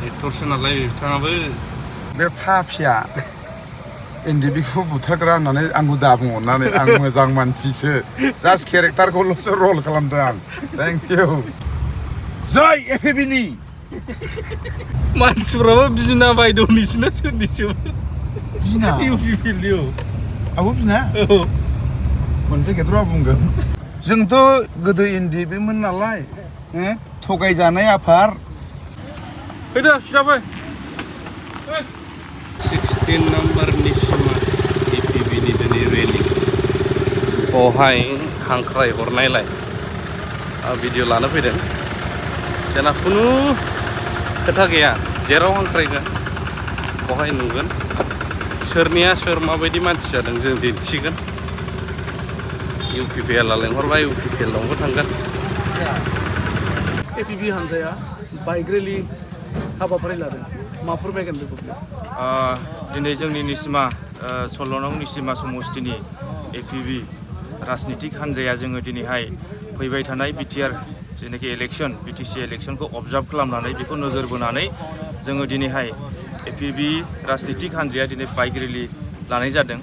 एक्टरसो नालाय बिथाङाबो बे फाफिया एनडिबिखौ बुथारग्रा होननानै आंखौ दा बुंहरनानै आं मोजां मानसिसो जास्ट केरेक्टारखौल'सो रल खालामदों आं थेंक इउ जय एफएबिनि मानसिफ्राबो बिना बायद'निसोना सोरनिसो बिना इउपि फिल्डनियाव आबो बिना औ मोनसे खेत्रआव बुंगोन जोंथ' गोदो एनडिबिमोन नालाय थगायजानाय आफार फैदो सिदाबै 16 नाम्बारनि सिमा एपिबिनि दिनै रेलि बेवहाय हांख्राय हरनायलाय भिडिअ लानो फैदों जोंना खुनु खोथा गैया जेराव हांख्रायगोन बेवहाय नुगोन सोरनिया सोर माबायदि मानसि जादों जों दिन्थिगोन इउपिपिएलआ लेंहरबाय इउपिपिएलआवबो थांगोन एपिबि हानजाया बाइक रेलि हाबाफारि लादों मा फोरमायगोन बेखौ दिनै जोंनि निसिमा 16 नं निसिमा समस्तिनि एपिबि राजनितिक हान्जाया जोङो दिनैहाय फैबाय थानाय बिटिआर जेनाखि इलेक्सन बिटिसि इलेक्सनखौ अबजार्भ खालामनानै बेखौ नोजोर बोनानै जोङो दिनैहाय एपिबि राजनितिक हान्जाया दिनै बाइक रेलि लानाय जादों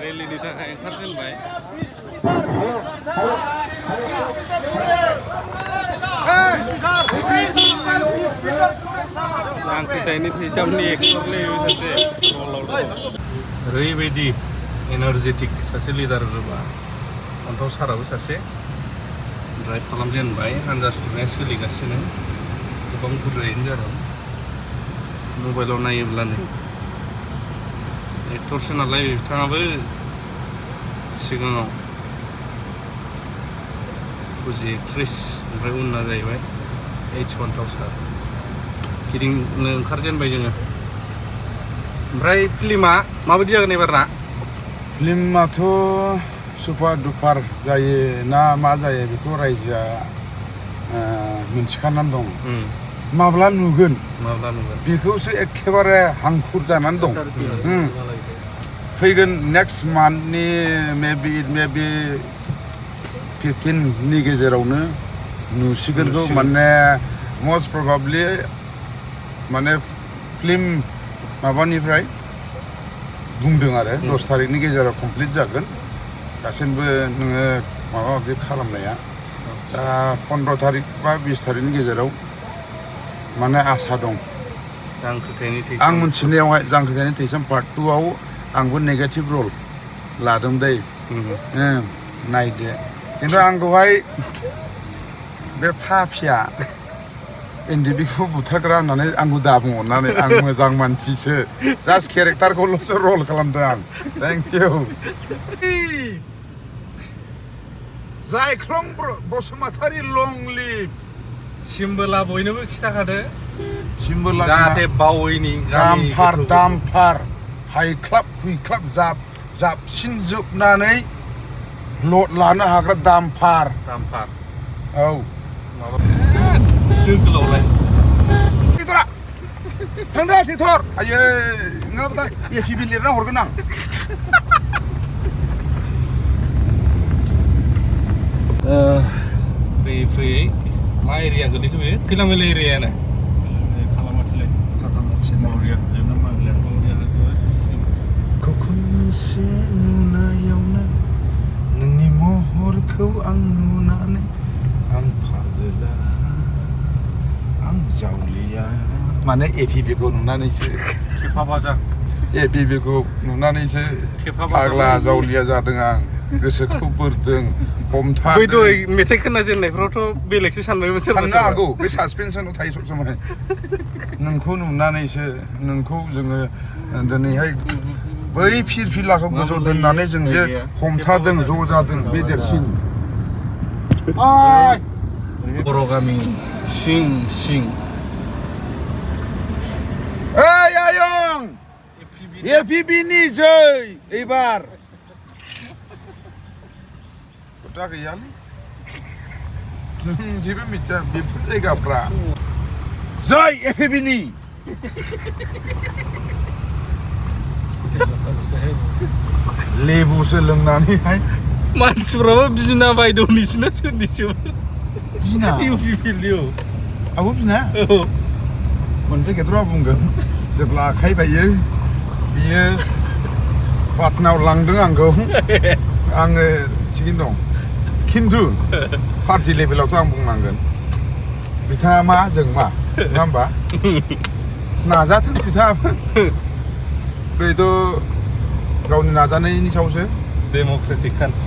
रेलिनि थाखाय ओंखारजेनबाय जांख्रिथायनि थैसामनि एक्टरलै सासे रलाव दं ओरैबायदि एनार्जेटिक सासे लिडार होनोबा अन्थाव साराबो सासे ड्राइभ खालामजेनबाय हान्जा सुरनाया सोलिगासिनो गोबां बुरजायैनो जादों मबाइलाव नायोब्लानो एक्टरसो नालाय बिथाङाबो सिगाङाव फुजि एक्ट्रेस ओमफ्राय उनना जाहैबाय H1000 गिदिंनो ओंखारजेनबाय जोङो ओमफ्राय फिल्मा माबायदि जागोन एबारना फिल्माथ' सुपार डुपार जायो ना मा जायो बेखौ रायजोआ मिन्थिखानानै दं माब्ला नुगोन बेखौसो एखेबारे हांखुर जानानै दं फैगोन नेक्स्ट मान्थनि मेबि 15 गेजेरावनो नुसिगोनखौ माने मस्ट प्रबाबलि माने फिल्म माबानिफ्राय बुंदों आरो 10 तारिखनि गेजेराव कमप्लिट जागोन दासिमबो नोङो माबा माबि खालामनाया दा 15 तारिख बा 20 तारिखनि गेजेराव माने आसा दं आं मोनथिनायावहाय जांख्रिथायनि थैसाम पार्ट 2 आव आंबो नेगेटिभ रल लादों दै नायदो खिन्थु आंखौहाय बे फाफिया एनडिबिखौ बुथारग्रा होननानै आंखौ दा बुंहरनानै आं मोजां मानसिसो जास्ट केरेक्टारखौल'सो रल खालामदों आं थेंक इउ जायख्लं बसुमतारी लं लिभ सिम्बोला बयनोबो खिथाखादो सिम्बोला जाहाथे बावैनि दामफार हायख्लाब हुइख्लाब जाबसिनजोबनानै लड लानो हाग्रा दामफार औ माबा दोगोलावलाय टिटरा थांदो टिटर आयै नङाबा एपिबि लिरना हरगोन आं फैयै फैयै मा एरिया गोलैखो बे खैलामैला एरियायानो खनसे नुनायावनो नोंनि महरखौ आं नुनानै आं फागोला आं जावलिया माने एपिबिखौ नुनानैसो एपिबिखौ नुनानैसो फाग्ला जावलिया जादों आं गोसोखौ बोरदों हमथादों मेथाइ खोनाजेननायफ्रावथ' बेलेगसो सानबायमोन साननो हागौ बे सासपेन्सआव थायो सब समाय नोंखौ नुनानैसो नोंखौ जोङो दिनैहाय बै फिरफिलाखौ गोजौ दोननानै जों जे हमथादों ज' जादों बे देरसिन बर' गामि सिं ओइ आयं एपिबिनि जै एबार खोथा गैयालै जों जेबो मिथिया बेफोर जायगाफ्रा जै एपिबिनि लेबुसो लोंनानैहाय मानसिफ्राबो बिना बायद'निसोना सोरनिसो बिना इउपि फिल्डनियाव आबो बिना औ मोनसे गेदेरा बुंगोन जेब्ला आखाइ बायो बियो पाटनायाव लांदों आंखौ आङो थिगैनो दं खिन्थु पार्टि लेभेलावथ' आं बुंनांगोन बिथाङा मा जों मा नङा होमबा नाजाथों बिथाङाबो बेथ' गावनि नाजानायनि सायावसो डेम'क्रेटिक कान्ट्रि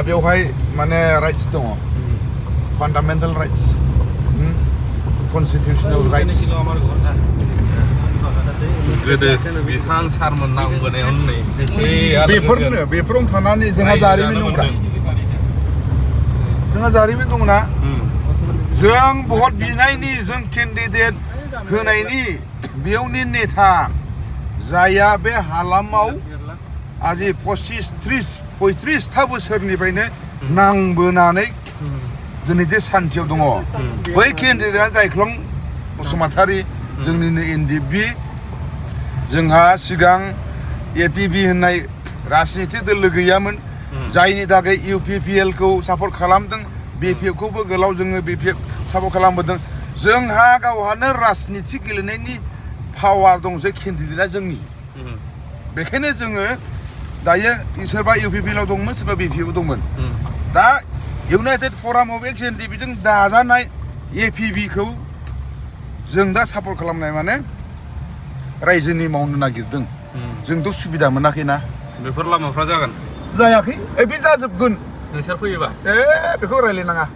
बेवहाय माने राइट्स दङ फान्डामेन्टेल राइट्स कनस्टिटिउसनेल राइट्स गोदो बिथां सारमोन नांबोनायावनो नै एसे बेफोरावनो थानानै जोंहा जारिमिन दंब्रा जोंहा जारिमिन दंना जों भट बिनायनि जों केन्डिडेट होनायनि बेयावनि नेता जायहा बे हालामाव आजि 25-30-35था बोसोरनिफ्रायनो नांबोनानै दिनै जे सान्थियाव दङ बै केन्डिडेटआ जायख्लं बसुमतारी जोंनिनो एनडिपि जोंहा सिगां एपिबि होननाय राजनिति दोलो गैयामोन जायनि थाखाय इउपिपिएल खौ सापर्ट खालामदों बिपिएफ खौबो गोलाव जोङो बिपिएफ सापर्ट खालामबोदों जोंहा गावहानो राजनिति गेलेनायनि पावार दं जे केन्डिडेटआ जोंनि बेखायनो जोङो दायो सोरबा इउपिपिएल आव दंमोन सोरबा बिपिएफ आव दंमोन दा इउनाइटेड फराम अफ एक्स एनडिपिजों दाजानाय एपिबि खौ जों दा सापर्ट खालामनाय माने रायजोनि मावनो नागिरदों जोंथ' सुबिदा मोनाखैना बेफोर लामाफ्रा जागोन जायाखै बे जाजोबगोन नोंसोर फैयोबा बेखौ रायलायनाङा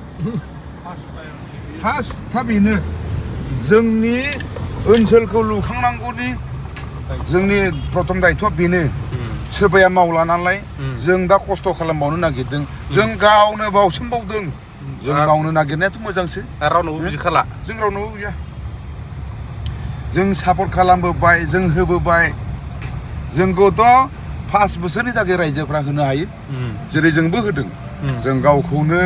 फार्स्टआ बेनो जोंनि ओनसोलखौ लुखांनांगौनि जोंनि प्रथम दायथ'आ बेनो सोरबाया मावला नालाय जों दा खस्थ' खालामबावनो नागिरदों जों गावनो बावसोमबावदों जों मावनो नागिरनायाथ' मोजांसो रावनावबो बिखाला जों रावनावबो गैया जों सापर्ट खालामबोबाय जों होबोबाय जोंखौथ' 5 बोसोरनि थाखाय रायजोफ्रा होनो हायो जेरै जोंबो होदों जों गावखौनो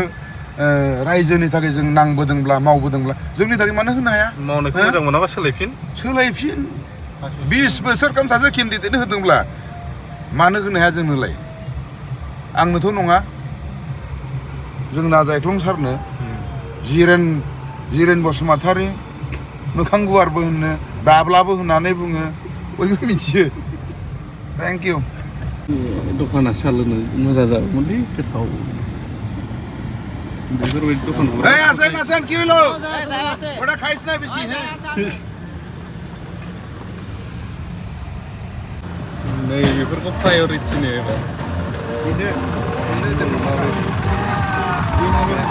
रायजोनि थाखाय जों नांबोदोंब्ला मावबोदोंब्ला जोंनि थाखाय मानो होनो हाया मावनायखौ मोजां मोनाबा सोलायफिन 20 बोसोर गाहाम सासे केन्डिडेटनो होदोंब्ला मानो होनो हाया जोंनोलाय आंनोथ' नङा जोंना जायख्लं सारनो जिरेन बसुमतारी मोखां गुवारबो होनो दाब्लाबो होननानै बुङो बयबो मिथियो थेंक इउ दखाना साहा लोंनो मोजां जागौमोनलै गोथाव बेफोरबायदि दखानखौ आसेन কি হলো ওটা খাইছ না বেশি नै बेफोरखौ प्रायरिटि ने बेनो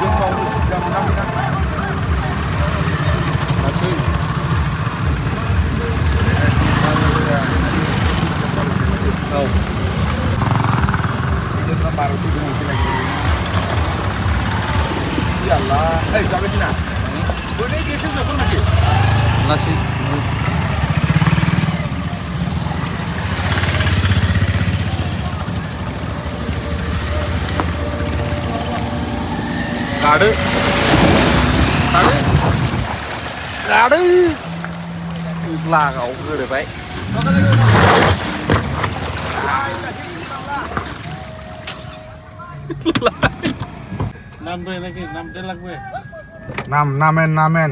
जों मावनो सुबिदा मोनाखैना गादों लागाव गोरोबाय নামেন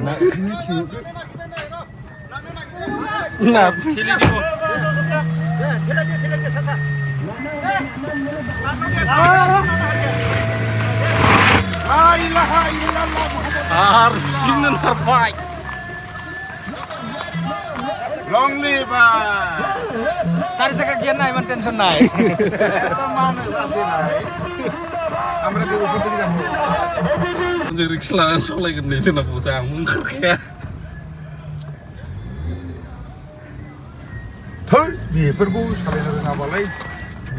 harusnya terbaik long live sari sekagian naik man tension naik mana sih naik amra ke uput tidak mau jadi keselaan soalnya gede sih nak usah mungker ya tuh beberku sekali hari ngabalai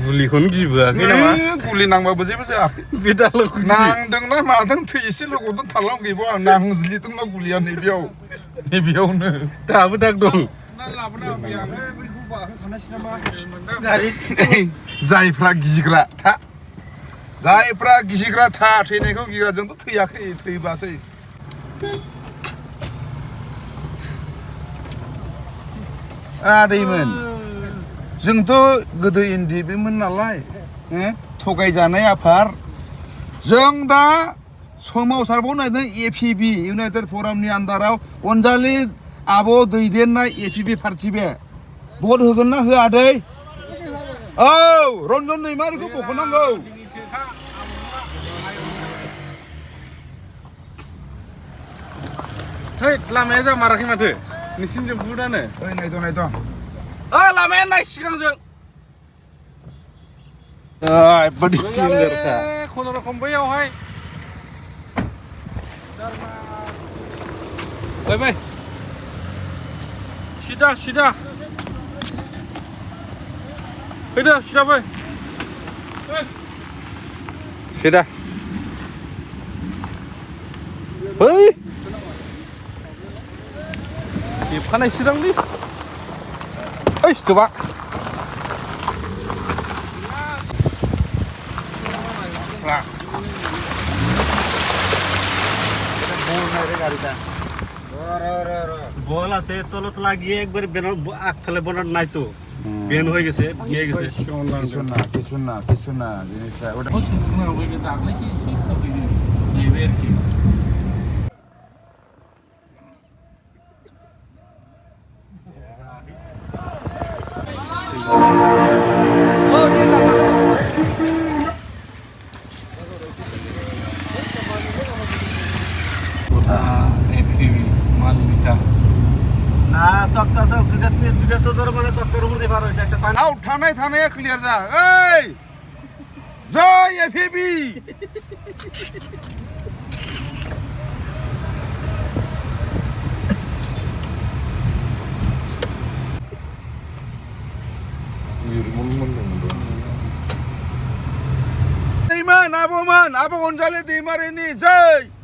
guli kon giba kenapa guli nangbaबो जेबो जायाखै beda loh नांदोंना मादों थै एसे लोगोदों थालाव गैबो आं नांज्लिदोंना गुलिया नैबेयावनो दाबो दाग दं जायफ्रा गिग्रा था थैनायखौ गिग्राजोंथ' थैयाखै थैबासै आदैमोन जोंथ' गोदो एनडिपिमोन नालाय थगायजानाय आफार जों दा सोमावसारबावनो नागिरदों एपिबि इउनाइटेड फरामनि आन्दाराव अनजालि आब' दैदेननाय एपिबि पार्टि बे भट होगोन ना होआ दै औ रन्जन दैमारिखौ बख'नांगौ है लामाया जामाराखै माथो नोंसिनिजों बुदानो ओइ नायद' लामाया नाय सिगांजों बादि स्टिंगारखा खुनुरुखुम बैयावहाय बाय सिदा फैदो सिदा फै सिदा फै खानाय सिदांलै ओइ सिथोबा বল আছে তলত লাগিয়ে একবার বেনার আগফালে বনার নাই তো বেন হয়ে গেছে ভিয়ে গেছে কিছু না জিনিসটা ওটা না তক্তা সব দুটা তো ধর মানে তক্তার উপর দিয়ে পার হইছে একটা পানি আউ থানায় ক্লিয়ার যা এই জয় এপিবি दैमान आब' अनजालि दैमारिनि जय